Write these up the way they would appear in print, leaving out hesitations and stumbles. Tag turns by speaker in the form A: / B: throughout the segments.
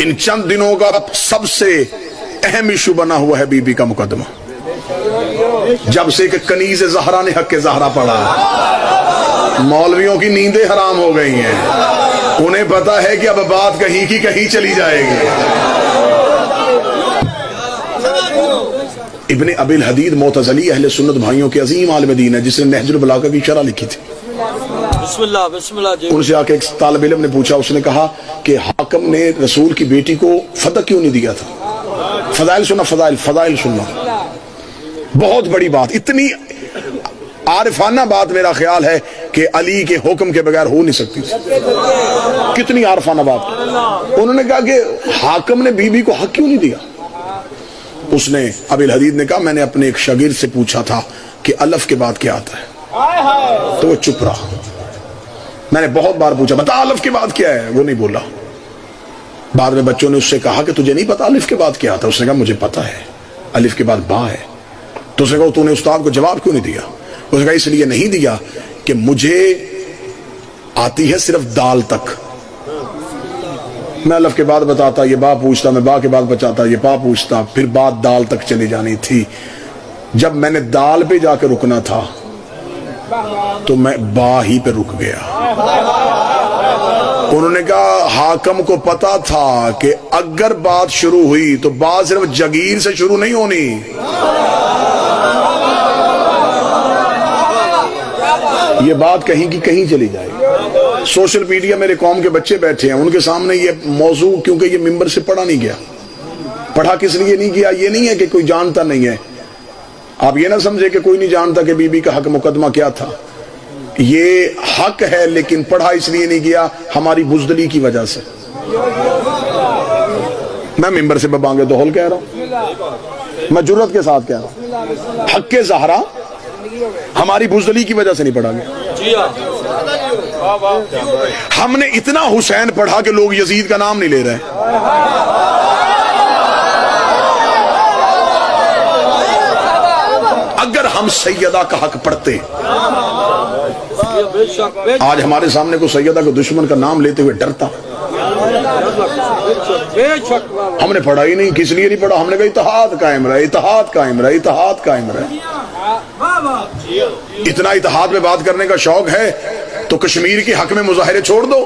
A: ان چند دنوں کا سب سے اہم ایشو بنا ہوا ہے بی بی کا مقدمہ، جب سے کہ کنیز زہرا نے حق زہرا پڑھا، مولویوں کی نیندیں حرام ہو گئی ہیں، انہیں پتا ہے کہ اب بات کہیں کی کہیں چلی جائے گی۔ ابن ابی الحدید معتزلی اہل سنت بھائیوں کے عظیم عالم دین ہے، جس نے نہج البلاغہ کی شرح لکھی تھی۔
B: بسم اللہ جی۔
A: ان سے آ کے ایک طالب علم نے پوچھا، اس نے کہا کہ حاکم نے رسول کی بیٹی کو فدق کیوں نہیں دیا تھا؟ فضائل سننا، فضائل سننا، بہت بڑی بات، اتنی عارفانہ بات میرا خیال ہے کہ علی کے حکم کے بغیر ہو نہیں سکتی۔ کتنی عارفانہ بات۔ انہوں نے کہا کہ حاکم نے بی بی کو حق کیوں نہیں دیا؟ اس نے ابی الحدید نے کہا میں نے اپنے ایک شاگرد سے پوچھا تھا کہ الف کے بعد کیا آتا ہے، تو وہ چپ رہا۔ میں نے بہت بار پوچھا بتا الف کے بعد کیا ہے، وہ نہیں بولا۔ بعد میں بچوں نے اس سے کہا کہ تجھے نہیں پتا الف کے بعد کیا آتا ہے؟ اس نے کہا مجھے پتا ہے، الف کے بعد با ہے۔ تو اس نے کہا تو نے استاد کو جواب کیوں نہیں دیا؟ اس نے کہا اس لیے نہیں دیا کہ مجھے آتی ہے صرف دال تک، میں الف کے بعد بتاتا، یہ با پوچھتا، میں با کے بعد بچاتا، یہ پا پوچھتا، پھر بات دال تک چلی جانی تھی۔ جب میں نے دال پہ جا کے رکنا تھا تو میں با ہی پہ رک گیا۔ انہوں نے کہا حاکم کو پتا تھا کہ اگر بات شروع ہوئی تو بات صرف جگیر سے شروع نہیں ہونی، یہ بات کہیں کی کہیں چلی جائے گی۔ سوشل میڈیا میرے قوم کے بچے بیٹھے ہیں، ان کے سامنے یہ موضوع، کیونکہ یہ ممبر سے پڑھا نہیں گیا، پڑھا کس لیے نہیں گیا، یہ نہیں ہے کہ کوئی جانتا نہیں ہے، آپ یہ نہ سمجھے کہ کوئی نہیں جانتا کہ بی بی کا حق مقدمہ کیا تھا، یہ حق ہے لیکن پڑھا اس لیے نہیں گیا ہماری بزدلی کی وجہ سے۔ میں ممبر سے ببانگے دہل کہہ رہا ہوں، میں جرت کے ساتھ کہہ رہا ہوں، حق زہرا ہماری بزدلی کی وجہ سے نہیں پڑھا گیا۔ ہم نے اتنا حسین پڑھا کہ لوگ یزید کا نام نہیں لے رہے۔ اگر ہم سیدہ کا حق پڑھتے، آج ہمارے سامنے کو سیدہ کے دشمن کا نام لیتے ہوئے ڈرتا۔ ہم نے پڑھا ہی نہیں، کس لیے نہیں پڑھا؟ ہم نے کہا اتحاد قائم رہے، اتحاد قائم رہے، اتحاد قائم رہے۔ اتنا اتحاد میں بات کرنے کا شوق ہے تو کشمیر کے حق میں مظاہرے چھوڑ دو۔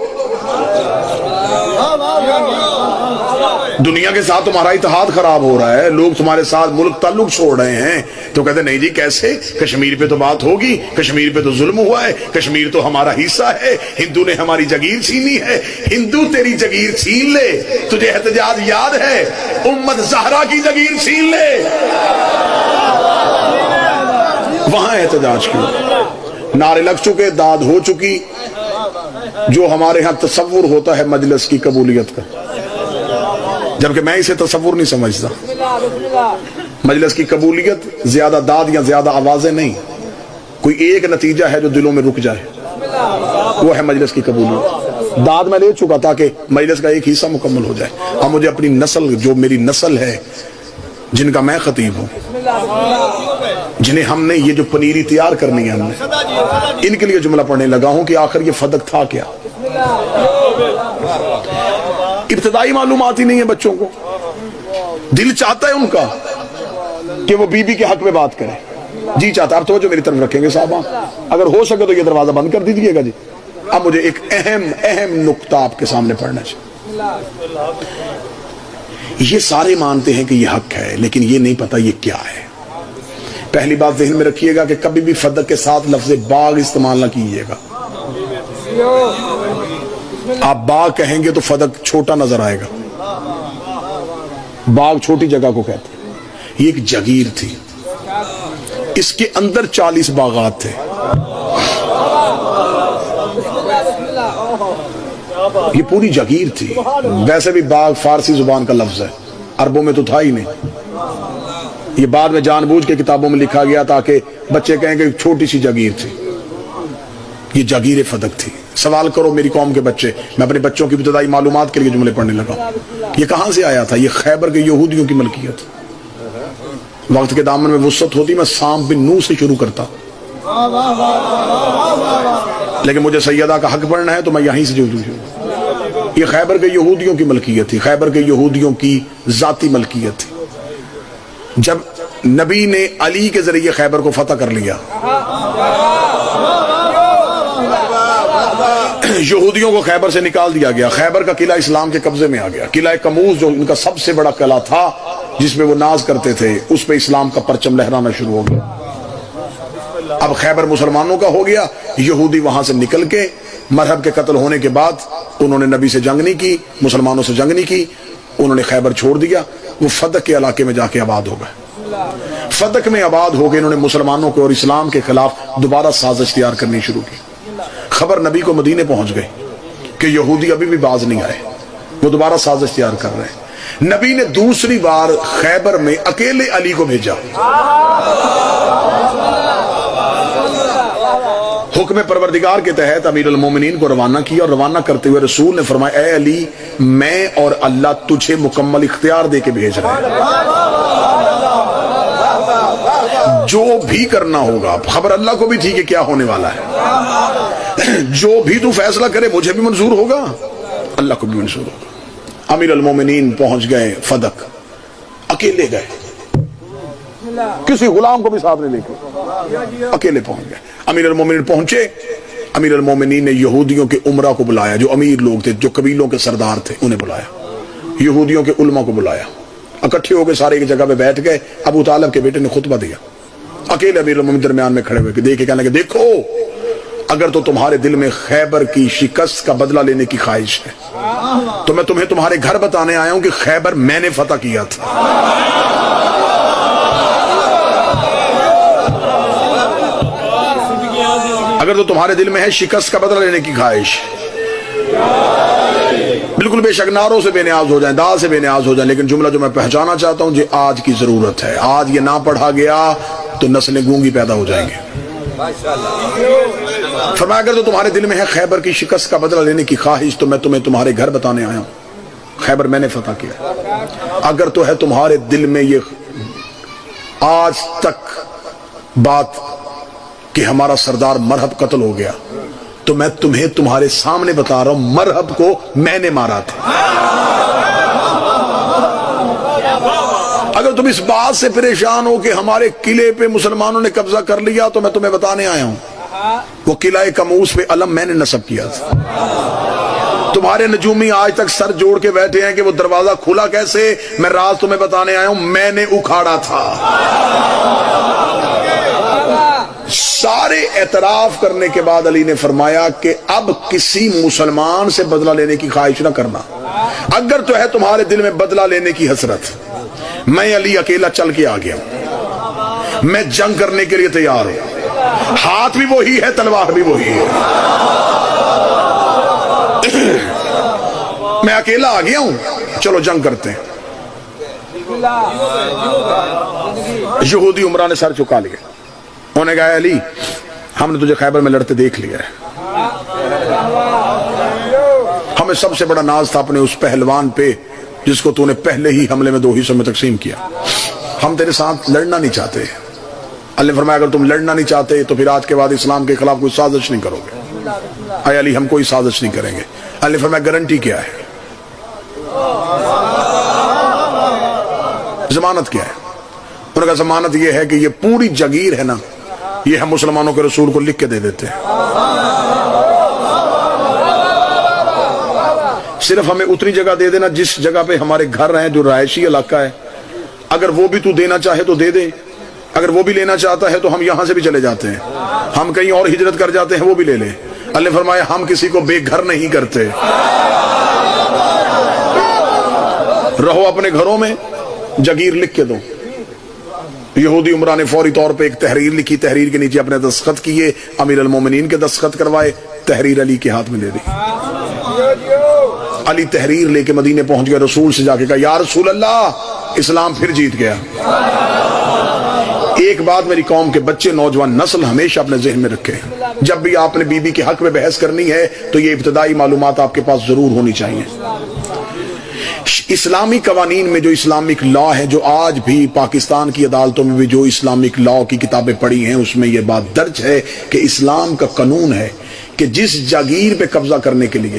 A: دنیا کے ساتھ تمہارا اتحاد خراب ہو رہا ہے، لوگ تمہارے ساتھ ملک تعلق چھوڑ رہے ہیں، تو کہتے نہیں جی کیسے، کشمیر پہ تو بات ہوگی، کشمیر پہ تو ظلم ہوا ہے، کشمیر تو ہمارا حصہ ہے، ہندو نے ہماری جگیر چھینی ہے۔ ہندو تیری جگیر چھین لے، تجھے احتجاج یاد ہے، امت زہرا کی جگیر چھین لے، وہاں احتجاج کیوں؟ نعرے لگ چکے، داد ہو چکی، جو ہمارے ہاں تصور ہوتا ہے مجلس کی قبولیت کا، جبکہ میں اسے تصور نہیں سمجھتا۔ مجلس کی قبولیت زیادہ داد یا زیادہ آوازیں نہیں، کوئی ایک نتیجہ ہے جو دلوں میں رک جائے، وہ ہے مجلس کی قبولیت۔ داد میں لے چکا تاکہ مجلس کا ایک حصہ مکمل ہو جائے۔ اب مجھے اپنی نسل، جو میری نسل ہے، جن کا میں خطیب ہوں، جنہیں ہم نے یہ جو پنیری تیار کرنی ہے ہم نے، ان کے لیے جملہ پڑھنے لگا ہوں کہ آخر یہ فدق تھا کیا۔ ابتدائی معلومات ہی نہیں ہے بچوں کو، دل چاہتا ہے ان کا کہ وہ بی بی کے حق میں بات کریں، جی چاہتا ہے۔ اب توجہ میری طرف رکھیں گے صاحبہ، اگر ہو سکے تو یہ دروازہ بند کر دیجیے گا جی۔ اب مجھے ایک اہم نقطہ آپ کے سامنے پڑھنا چاہیے۔ یہ سارے مانتے ہیں کہ یہ حق ہے، لیکن یہ نہیں پتا یہ کیا ہے۔ پہلی بات ذہن میں رکھیے گا کہ کبھی بھی فدق کے ساتھ لفظ باغ استعمال نہ کیجیے گا۔ آپ باغ کہیں گے تو فدق چھوٹا نظر آئے گا، باغ چھوٹی جگہ کو کہتے ہیں۔ یہ ایک جگیر تھی، اس کے اندر 40 باغات تھے۔ یہ پوری جگیر تھی۔ ویسے بھی باغ فارسی زبان کا لفظ ہے، عربوں میں تو تھا ہی نہیں، یہ بعد میں جان بوجھ کے کتابوں میں لکھا گیا تاکہ بچے کہیں کہ چھوٹی سی جگیر تھی۔ یہ جگیر فدق تھی۔ سوال کرو میری قوم کے بچے، میں اپنے بچوں کی ابتدائی معلومات کے لیے جملے پڑھنے لگا، یہ کہاں سے آیا تھا؟ یہ خیبر کے یہودیوں کی ملکیت۔ وقت کے دامن میں وسعت ہوتی میں سام بن نو سے شروع کرتا، لیکن مجھے سیدہ کا حق پڑھنا ہے تو میں یہیں سے جو یہ خیبر کے یہودیوں کی ملکیت تھی، خیبر کے یہودیوں کی ذاتی ملکیت تھی۔ جب نبی نے علی کے ذریعے خیبر کو فتح کر لیا، یہودیوں کو خیبر سے نکال دیا گیا، خیبر کا قلعہ اسلام کے قبضے میں آ گیا۔ قلعہ کموز جو ان کا سب سے بڑا قلعہ تھا جس میں وہ ناز کرتے تھے، اس پہ اسلام کا پرچم لہرانا شروع ہو گیا۔ اب خیبر مسلمانوں کا ہو گیا، یہودی وہاں سے نکل کے مرہب کے قتل ہونے کے بعد انہوں نے نبی سے جنگ نہیں کی، مسلمانوں سے جنگ نہیں کی، انہوں نے خیبر چھوڑ دیا، وہ فدق کے علاقے میں جا کے آباد ہو گئے۔ فدق میں آباد ہو گئے، انہوں نے مسلمانوں کو اور اسلام کے خلاف دوبارہ سازش تیار کرنی شروع کی۔ خبر نبی کو مدینے پہنچ گئی کہ یہودی ابھی بھی باز نہیں آئے، وہ دوبارہ سازش تیار کر رہے ہیں۔ نبی نے دوسری بار خیبر میں اکیلے علی کو بھیجا، حکم پروردگار کے تحت امیر المومنین کو روانہ کیا، اور روانہ کرتے ہوئے رسول نے فرمایا اے علی، میں اور اللہ تجھے مکمل اختیار دے کے بھیج رہے ہیں، جو بھی کرنا ہوگا۔ خبر اللہ کو بھی تھی کہ کیا ہونے والا ہے، جو بھی تو فیصلہ کرے مجھے بھی منظور ہوگا، اللہ کو بھی منظور ہوگا۔ امیر المومنین پہنچ گئے فدق، اکیلے گئے، کسی غلام کو بھی ساتھ نہیں لے کے، اکیلے پہنچ گئے۔ امیر المومنین پہنچے، امیر المومنین نے یہودیوں کے عمرہ کو بلایا، جو امیر لوگ تھے، جو قبیلوں کے سردار تھے، انہیں بلایا، یہودیوں کے علماء کو بلایا، اکٹھے ہو کے سارے ایک جگہ پہ بیٹھ گئے۔ ابو طالب کے بیٹے نے خطبہ دیا، اکیلے امیر المومنین درمیان میں کھڑے ہوئے دیکھے، کہنے لگے دیکھو، اگر تو تمہارے دل میں خیبر کی شکست کا بدلہ لینے کی خواہش ہے تو میں تمہیں تمہارے گھر بتانے آیا ہوں کہ خیبر میں نے فتح کیا تھا۔ اگر تو تمہارے دل میں ہے شکست کا بدلہ لینے کی خواہش، بالکل بے شک نعروں سے بے نیاز ہو جائیں، دعا سے بے نیاز ہو جائیں، لیکن جملہ جو میں پہچانا چاہتا ہوں، یہ آج کی ضرورت ہے۔ آج یہ نہ پڑھا گیا تو نسلیں گونگی پیدا ہو جائیں گے۔ فرمایا اگر تو تمہارے دل میں ہے خیبر کی شکست کا بدلہ لینے کی خواہش تو میں تمہیں تمہارے گھر بتانے آیا ہوں، خیبر میں نے فتح کیا۔ اگر تو ہے تمہارے دل میں یہ آج تک بات کہ ہمارا سردار مرہب قتل ہو گیا تو میں تمہیں تمہارے سامنے بتا رہا ہوں، مرہب کو میں نے مارا تھا۔ اگر تم اس بات سے پریشان ہو کہ ہمارے قلعے پہ مسلمانوں نے قبضہ کر لیا تو میں تمہیں بتانے آیا ہوں، وہ قلعہ کموس پہ علم میں نے نصب کیا تھا۔ تمہارے نجومی آج تک سر جوڑ کے بیٹھے ہیں کہ وہ دروازہ کھلا کیسے، میں راز تمہیں بتانے آیا ہوں، میں نے اکھاڑا تھا۔ سارے اعتراف کرنے کے بعد علی نے فرمایا کہ اب کسی مسلمان سے بدلہ لینے کی خواہش نہ کرنا، اگر تو ہے تمہارے دل میں بدلہ لینے کی حسرت، میں علی اکیلا چل کے آ گیا، میں جنگ کرنے کے لیے تیار ہوں، ہاتھ بھی وہی ہے، تلوار بھی وہی ہے، میں اکیلا آ گیا ہوں، چلو جنگ کرتے ہیں۔ یہودی عمرہ نے سر چکا لیا، انہوں نے کہا علی ہم نے تجھے خیبر میں لڑتے دیکھ لیا ہے، ہمیں سب سے بڑا ناز تھا اپنے اس پہلوان پہ جس کو تو نے پہلے ہی حملے میں 2 حصوں میں تقسیم کیا، ہم تیرے ساتھ لڑنا نہیں چاہتے۔ اللہ نے فرمایا اگر تم لڑنا نہیں چاہتے تو پھر آج کے بعد اسلام کے خلاف کوئی سازش نہیں کرو گے۔ اے علی ہم کوئی سازش نہیں کریں گے۔ اللہ نے فرمایا گارنٹی کیا ہے، ضمانت کیا ہے؟ انہوں نے کہا ضمانت یہ ہے کہ یہ پوری جگیر ہے نا، یہ ہم مسلمانوں کے رسول کو لکھ کے دے دیتے ہیں، صرف ہمیں اتنی جگہ دے دینا جس جگہ پہ ہمارے گھر ہیں، جو رہائشی علاقہ ہے، اگر وہ بھی تو دینا چاہے تو دے دے، اگر وہ بھی لینا چاہتا ہے تو ہم یہاں سے بھی چلے جاتے ہیں، ہم کہیں اور ہجرت کر جاتے ہیں، وہ بھی لے لیں۔ اللہ نے فرمایا ہم کسی کو بے گھر نہیں کرتے، رہو اپنے گھروں میں، جگیر لکھ کے دو۔ یہودی عمرہ نے فوری طور پہ ایک تحریر لکھی، تحریر کے نیچے اپنے دستخط کیے، امیر المومنین کے دستخط کروائے، تحریر علی کے ہاتھ میں دے دی۔ علی تحریر لے کے مدینے پہنچ گئے، رسول سے جا کے کہا یا رسول اللہ اسلام پھر جیت گیا۔ ایک بات میری قوم کے بچے، نوجوان نسل ہمیشہ اپنے ذہن میں رکھے، جب بھی آپ نے بی بی کے حق میں بحث کرنی ہے تو یہ ابتدائی معلومات آپ کے پاس ضرور ہونی چاہیے۔ اسلامی قوانین میں جو اسلامک لا ہے، جو آج بھی پاکستان کی عدالتوں میں بھی جو اسلامک لا کی کتابیں پڑھی ہیں، اس میں یہ بات درج ہے کہ اسلام کا قانون ہے کہ جس جاگیر پہ قبضہ کرنے کے لیے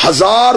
A: 1000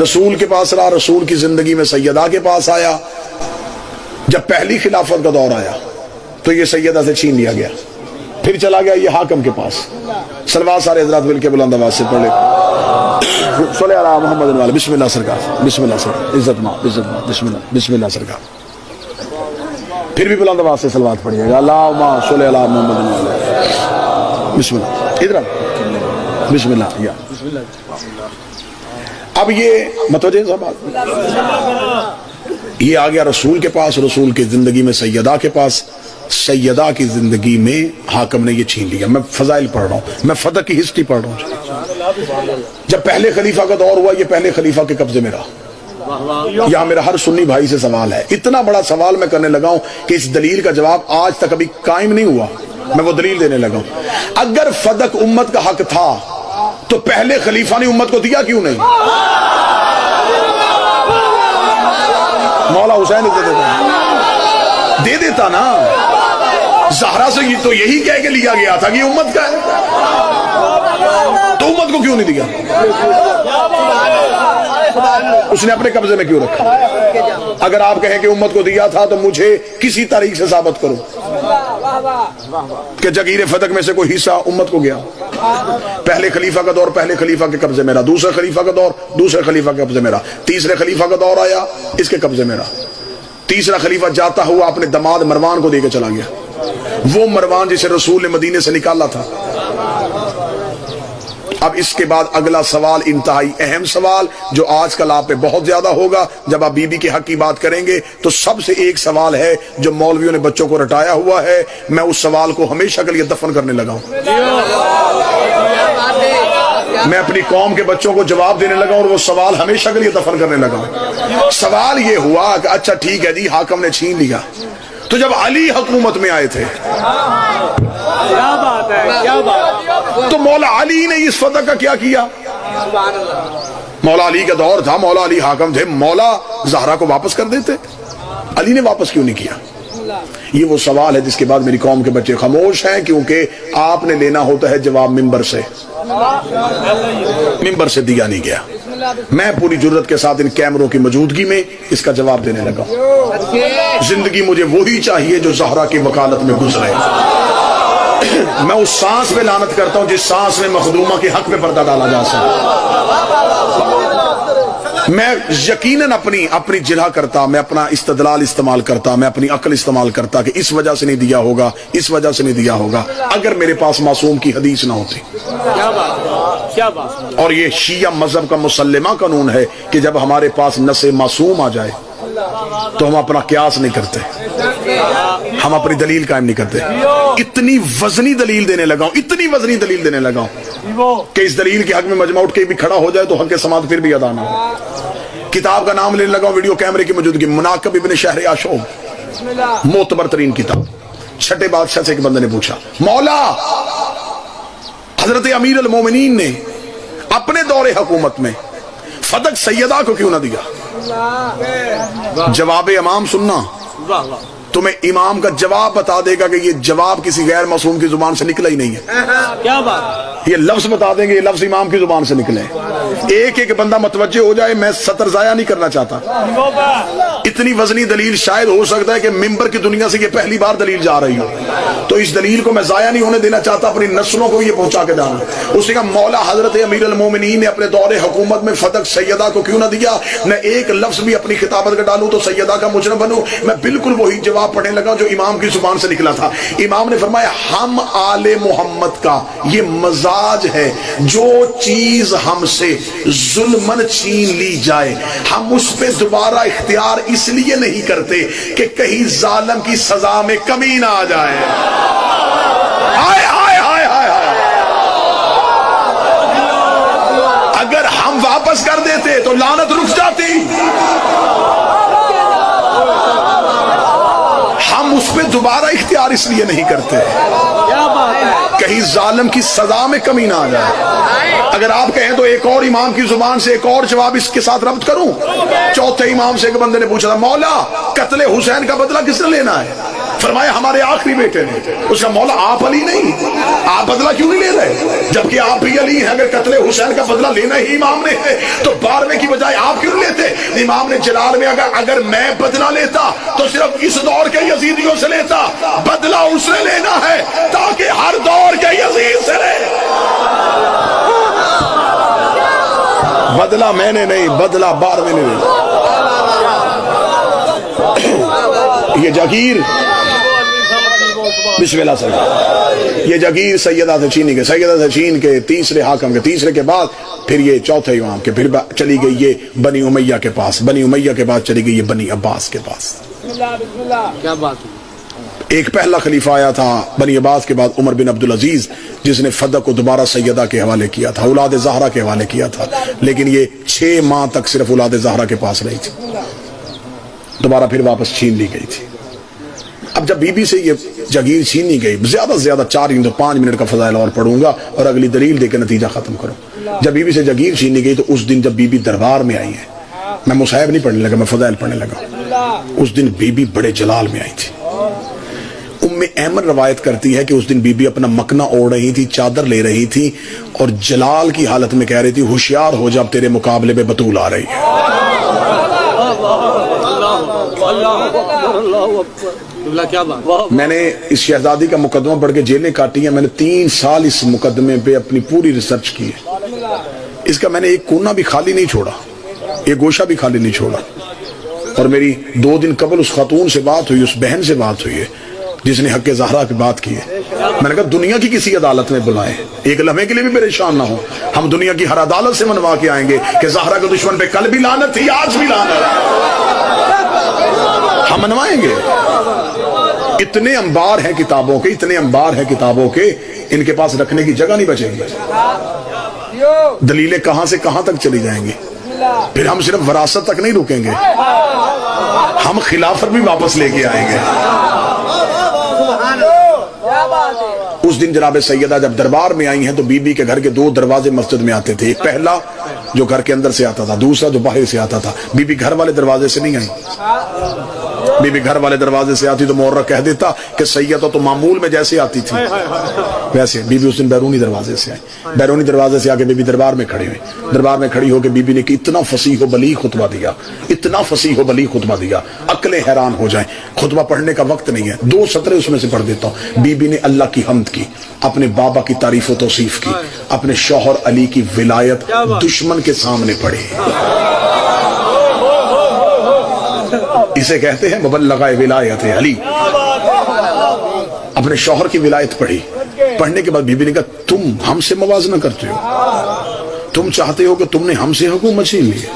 A: رسول کے پاس رہا، رسول کی زندگی میں سیدہ کے پاس آیا. جب پہلی خلافت کا دور آیا تو یہ سیدہ سے چھین لیا گیا، پھر چلا گیا یہ حاکم کے پاس. صلوات سارے حضرات مل کے بلند آواز سے پڑھے. صلی اللہ محمد علیہ. بسم اللہ سرکار، بسم اللہ سرکار، عزت ماں، عزت ماں، بسم اللہ، بسم اللہ سرکار. پھر بھی بلند آواز سے صلوات پڑھیے گا. اللہم صلی اللہ محمد علیہ. بسم اللہ. ادھر بسم اللہ. یا اب یہ متوجہ صاحب، یہ آ گیا رسول کے پاس، رسول کی زندگی میں سیدہ کے پاس، سیدہ کی زندگی میں حاکم نے یہ چھین لیا. میں فضائل پڑھ رہا ہوں، میں فتح کی ہسٹری پڑھ رہا ہوں. جب پہلے خلیفہ کا دور ہوا یہ پہلے خلیفہ کے قبضے میں رہا. یہاں میرا ہر سنی بھائی سے سوال ہے، اتنا بڑا سوال میں کرنے لگا ہوں کہ اس دلیل کا جواب آج تک ابھی قائم نہیں ہوا. میں وہ دلیل دینے لگا ہوں. اگر فدق امت کا حق تھا تو پہلے خلیفہ نے امت کو دیا کیوں نہیں؟ مولا حسین دے دیتا نا. زہرا سے تو یہی کہہ کے لیا گیا تھا کہ یہ امت کا ہے، تو امت کو کیوں نہیں دیا؟ اس نے اپنے قبضے میں کیوں رکھا؟ اگر آپ کہیں کہ امت کو دیا تھا تو مجھے کسی تاریخ سے ثابت کرو کہ جگیر فتق میں سے کوئی حصہ امت کو گیا. پہلے خلیفہ کا دور پہلے خلیفہ کے قبضے میں رہا، دوسرے خلیفہ کا دور دوسرے خلیفہ کے قبضے میں رہا، تیسرے خلیفہ کا دور آیا اس کے قبضے میں رہا. تیسرا خلیفہ جاتا ہوا اپنے دماد مروان کو دے کے چلا گیا، وہ مروان جسے رسول نے مدینے سے نکالا تھا. اب اس کے بعد اگلا سوال انتہائی اہم سوال جو آج کل آپ پہ بہت زیادہ ہوگا. جب آپ بی بی کے حق کی بات کریں گے تو سب سے ایک سوال ہے جو مولویوں نے بچوں کو رٹایا ہوا ہے. میں اس سوال کو ہمیشہ کے لیے دفن کرنے لگا ہوں. میں اپنی قوم کے بچوں کو جواب دینے لگا اور وہ سوال ہمیشہ کے لیے دفن کرنے لگا ہوں. سوال یہ ہوا کہ اچھا ٹھیک ہے جی حاکم نے چھین لیا، تو جب علی حکومت میں آئے تھے تو مولا علی نے اس فتح کا کیا کیا؟ مولا علی کا دور تھا، مولا علی حاکم تھے، مولا زہرا کو واپس کر دیتے. علی نے واپس کیوں نہیں کیا؟ یہ وہ سوال ہے جس کے بعد میری قوم کے بچے خاموش ہیں، کیونکہ آپ نے لینا ہوتا ہے جواب ممبر سے. ممبر سے دیا نہیں گیا. میں پوری جرت کے ساتھ ان کیمروں کی موجودگی میں اس کا جواب دینے لگا. زندگی مجھے وہی چاہیے جو زہرا کی وکالت میں گزرے. میں اس سانس پہ لعنت کرتا ہوں جس سانس میں مخدومہ کے حق پہ پردہ ڈالا جا سکے. میں یقیناً اپنی جرح کرتا، میں اپنا استدلال استعمال کرتا، میں اپنی عقل استعمال کرتا کہ اس وجہ سے نہیں دیا ہوگا، اس وجہ سے نہیں دیا ہوگا، اگر میرے پاس معصوم کی حدیث نہ ہوتی. اور یہ شیعہ مذہب کا مسلمہ قانون ہے کہ جب ہمارے پاس نص معصوم آ جائے تو ہم اپنا قیاس نہیں کرتے، ہم اپنی دلیل قائم نہیں کرتے. اتنی وزنی دلیل دینے لگا ہوں، اتنی وزنی دلیل دینے لگا ہوں کہ اس دلیل کے حق میں مجمع اٹھ کے بھی کھڑا ہو جائے تو حق سماعت پھر بھی ادا نہ ہو. کتاب کا نام لینے لگا ہوں ویڈیو کیمرے کی موجودگی، مناقب ابن شہر آشوب، معتبر ترین کتاب. چھٹے بادشاہ سے ایک بندے نے پوچھا، مولا حضرت امیر المومنین نے اپنے دور حکومت میں فدق سیدہ کو کیوں نہ دیا؟ جواب امام سننا، تمہیں امام کا جواب بتا دے گا کہ یہ جواب کسی غیر معصوم کی زبان سے نکلا ہی نہیں ہے. کیا بات؟ یہ لفظ بتا دیں گے، یہ لفظ امام کی زبان سے نکلے. ایک ایک بندہ متوجہ ہو جائے، میں سطر ضائع نہیں کرنا چاہتا. اتنی وزنی دلیل شاید ہو سکتا ہے کہ ممبر کی دنیا سے یہ پہلی بار دلیل جا رہی ہو، تو اس دلیل کو میں ضائع نہیں ہونے دینا چاہتا، اپنی نسلوں کو یہ پہنچا کے جانا. اس نے کہا مولا حضرت امیر المومنین نے اپنے دور حکومت میں فدق سیدہ کو کیوں نہ دیا؟ میں ایک لفظ بھی اپنی خطابت کا ڈالوں تو سیدہ کا مجرم بنوں. میں بالکل وہی جواب پڑھنے لگا جو امام کی زبان سے نکلا تھا. امام نے فرمایا ہم آل محمد کا یہ مزاج ہے، جو چیز ہم سے ظلمن چھین لی جائے ہم اس پہ دوبارہ اختیار اس لیے نہیں کرتے کہ کہیں ظالم کی سزا میں کمی نہ آ جائے. ہائے ہائے ہائے ہائے ہائے. اگر ہم واپس کر دیتے تو لعنت رک جاتی. ہم اس پہ دوبارہ اختیار اس لیے نہیں کرتے کہیں ظالم کی سزا میں کمی نہ آ جائے. اگر آپ کہیں تو ایک اور امام کی زبان سے ایک اور جواب اس کے ساتھ ربط کروں. چوتھے امام سے ایک بندے نے پوچھا تھا مولا قتل حسین کا بدلہ کس نے لینا ہے؟ فرمایا ہمارے آخری بیٹے نے. اس کا مولا آپ علی نہیں، آپ بدلہ کیوں نہیں لے رہے جبکہ آپ بھی علی ہیں؟ اگر قتل حسین کا بدلہ لینا ہی امام نے ہے تو 12ویں کی بجائے آپ کیوں لیتے؟ امام نے جلال میں اگر میں بدلہ لیتا تو صرف اس دور کے یزیدیوں سے لیتا، بدلہ اس نے لینا ہے تاکہ ہر دور کے یزید سے لے. بدلہ میں نے نہیں، بدلہ 12ویں نے لینا. یہ جاگیر بسم اللہ صلی اللہ، یہ جاگیر سیدہ سے چھینی گئی، سیدہ سے چھین کے تیسرے حاکم کے، تیسرے کے بعد پھر یہ چوتھے امام کے، پھر چلی گئی یہ بنی امیہ کے پاس، بنی امیہ کے بعد چلی گئی یہ بنی عباس کے پاس.
B: کیا بات ہے.
A: ایک پہلا خلیفہ آیا تھا بنی عباس کے بعد عمر بن عبدالعزیز، جس نے فدق کو دوبارہ سیدہ کے حوالے کیا تھا، اولاد زہرا کے حوالے کیا تھا، لیکن یہ 6 ماہ تک صرف اولاد زہرا کے پاس رہی تھی، دوبارہ پھر واپس چھین لی گئی تھی. اب جب بی بی سے یہ جاگیر چھینی گئی، زیادہ سے زیادہ 4-5 منٹ کا فضائل اور پڑھوں گا اور اگلی دلیل دے کے نتیجہ ختم کروں. جب بی بی سے جاگیر چھینی گئی تو اس دن جب بی بی دربار میں آئی ہے، میں مصاحب نہیں پڑھنے لگا، میں فضائل پڑھنے لگا. اس دن بی بی بڑے جلال میں آئی تھی. ام ایمن روایت کرتی ہے کہ اس دن بی بی اپنا مکنا اوڑھ رہی تھی، چادر لے رہی تھی اور جلال کی حالت میں کہہ رہی تھی ہوشیار ہو جا، اب تیرے مقابلے میں بطول آ رہی ہے. میں نے اس شہزادی کا مقدمہ پڑھ کے جیلیں کاٹی ہیں، میں نے 3 سال اس مقدمے پہ اپنی پوری ریسرچ کی ہے. اس کا میں نے ایک کونا بھی خالی نہیں چھوڑا، ایک گوشہ بھی خالی نہیں چھوڑا. اور میری 2 دن قبل اس خاتون سے بات ہوئی، اس بہن سے بات ہوئی ہے جس نے حق زہرا کی بات کی ہے. میں نے کہا دنیا کی کسی عدالت میں بلائیں، ایک لمحے کے لیے بھی پریشان نہ ہو، ہم دنیا کی ہر عدالت سے منوا کے آئیں گے کہ زہرا کے دشمن پہ کل بھی لعنت تھی، آج بھی لعنت، ہم منوائیں گے. اتنے انبار ہیں کتابوں کے، اتنے انبار ہیں کتابوں کے، ان کے پاس رکھنے کی جگہ نہیں بچے گی. دلیلیں کہاں سے کہاں تک چلی جائیں گی. پھر ہم صرف وراثت تک نہیں رکیں گے، ہم خلافت بھی واپس لے کے آئیں گے. اس دن جناب سیدہ جب دربار میں آئی ہیں تو بی بی کے گھر کے 2 دروازے مسجد میں آتے تھے، ایک پہلا جو گھر کے اندر سے آتا تھا، دوسرا جو باہر سے آتا تھا. بی بی گھر والے دروازے سے نہیں آئی. بی بی گھر والے دروازے سے آتی تو مورخ کہہ دیتا کہ سیدہ تو معمول میں جیسے آتی تھی ویسے. بی بی اس دن بیرونی دروازے سے آئی، بیرونی دروازے سے آ کے بی بی دربار میں کھڑی ہوئی. دربار میں کھڑی ہو کے بی بی نے کہ اتنا فصیح و بلیغ خطبہ دیا، اتنا فصیح و بلیغ خطبہ دیا، عقلیں حیران ہو جائیں. خطبہ پڑھنے کا وقت نہیں ہے، 2 سطریں اس میں سے پڑھ دیتا ہوں. بی بی نے اللہ کی حمد کی، اپنے بابا کی تعریف و توصیف کی، اپنے شوہر علی کی ولایت دشمن کے سامنے پڑھی. اسے کہتے ہیں مبلغہ ولایت علی. اپنے شوہر کی ولایت پڑھی. پڑھنے کے بعد بی بی نے کہا تم ہم سے موازنہ کرتے ہو، تم چاہتے ہو کہ تم نے ہم سے حکومت چھین لی.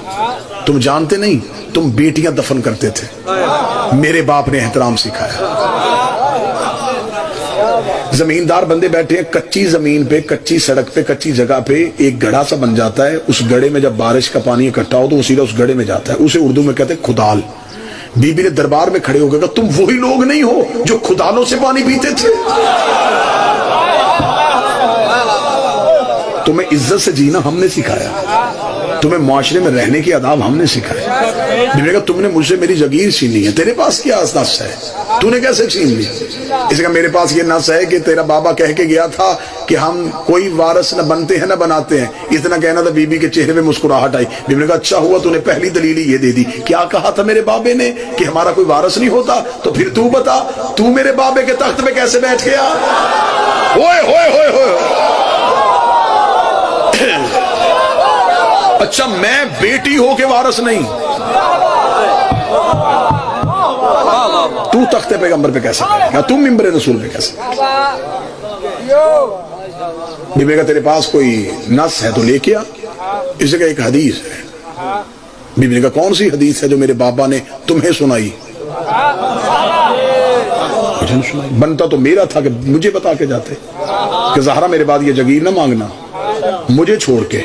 A: تم جانتے نہیں تم بیٹیاں دفن کرتے تھے، میرے باپ نے احترام سکھایا. زمیندار بندے بیٹھے ہیں کچی زمین پہ، کچی سڑک پہ، کچی جگہ پہ، ایک گڑھا سا بن جاتا ہے. اس گڑھے میں جب بارش کا پانی اکٹھا ہو تو وہ سیدھا اس گڑھے میں جاتا ہے، اسے اردو میں کہتے ہیں کھدال. بی بی نے دربار میں کھڑے ہو گئے کہا تم وہی لوگ نہیں ہو جو کھدالوں سے پانی پیتے تھے؟ تمہیں عزت سے جینا ہم نے سکھایا، تمہیں معاشرے میں رہنے کی آداب ہم نے سکھایا. بی بی نے کہا تم نے مجھ سے میری جاگیر چھینی ہے، تیرے پاس کیا نس ہے، تو نے کیسے چھین لی؟ اس کا میرے پاس یہ نس ہے کہ تیرا بابا کہہ کے گیا تھا کہ ہم کوئی وارث نہ بنتے ہیں نہ بناتے ہیں. اتنا کہنا تھا. بی بی کے چہرے میں مسکراہٹ آئی. بی بی نے کہا اچھا ہوا تو نے پہلی دلیل یہ دے دی. کیا کہا تھا میرے بابے نے کہ ہمارا کوئی وارث نہیں ہوتا؟ تو پھر تو بتا تو میرے بابے کے تخت پہ کیسے بیٹھ گیا؟ ہوئے ہوئے ہوئے ہوئے. اچھا میں بیٹی ہو کے وارث نہیں، تو تخت پیغمبر پہ کیسے بیٹھے گا؟ تم ممبر رسول پہ کیسے؟ بی بی کہا تیرے پاس کوئی نص ہے تو لے کے آ. اس جگہ ایک حدیث ہے. بی بی نے کہا کون سی حدیث ہے جو میرے بابا نے تمہیں سنائی؟ بنتا تو میرا تھا کہ مجھے بتا کے جاتے کہ زہرا میرے بعد یہ جاگیر نہ مانگنا، مجھے چھوڑ کے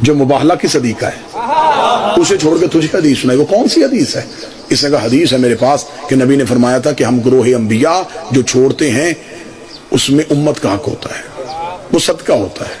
A: جو مباہلہ کی صدیقہ ہے اسے چھوڑ کے تجھے حدیث سنائی. وہ کون سی حدیث ہے؟ اس نے کہا حدیث ہے میرے پاس کہ نبی نے فرمایا تھا کہ ہم گروہ انبیاء جو چھوڑتے ہیں اس میں امت کا حق ہوتا ہے، وہ صدقہ ہوتا ہے.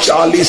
A: 40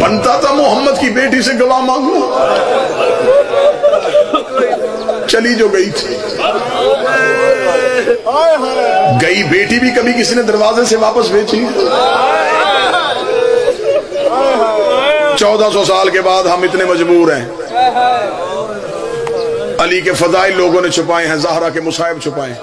A: بنتا تھا محمد کی بیٹی سے گواہ مانگنا، چلی جو گئی تھی، گئی بیٹی بھی کبھی کسی نے دروازے سے واپس بھیجی؟ 1400 سال کے بعد ہم اتنے مجبور ہیں، علی کے فضائل لوگوں نے چھپائے ہیں، زہرا کے مصائب چھپائے ہیں،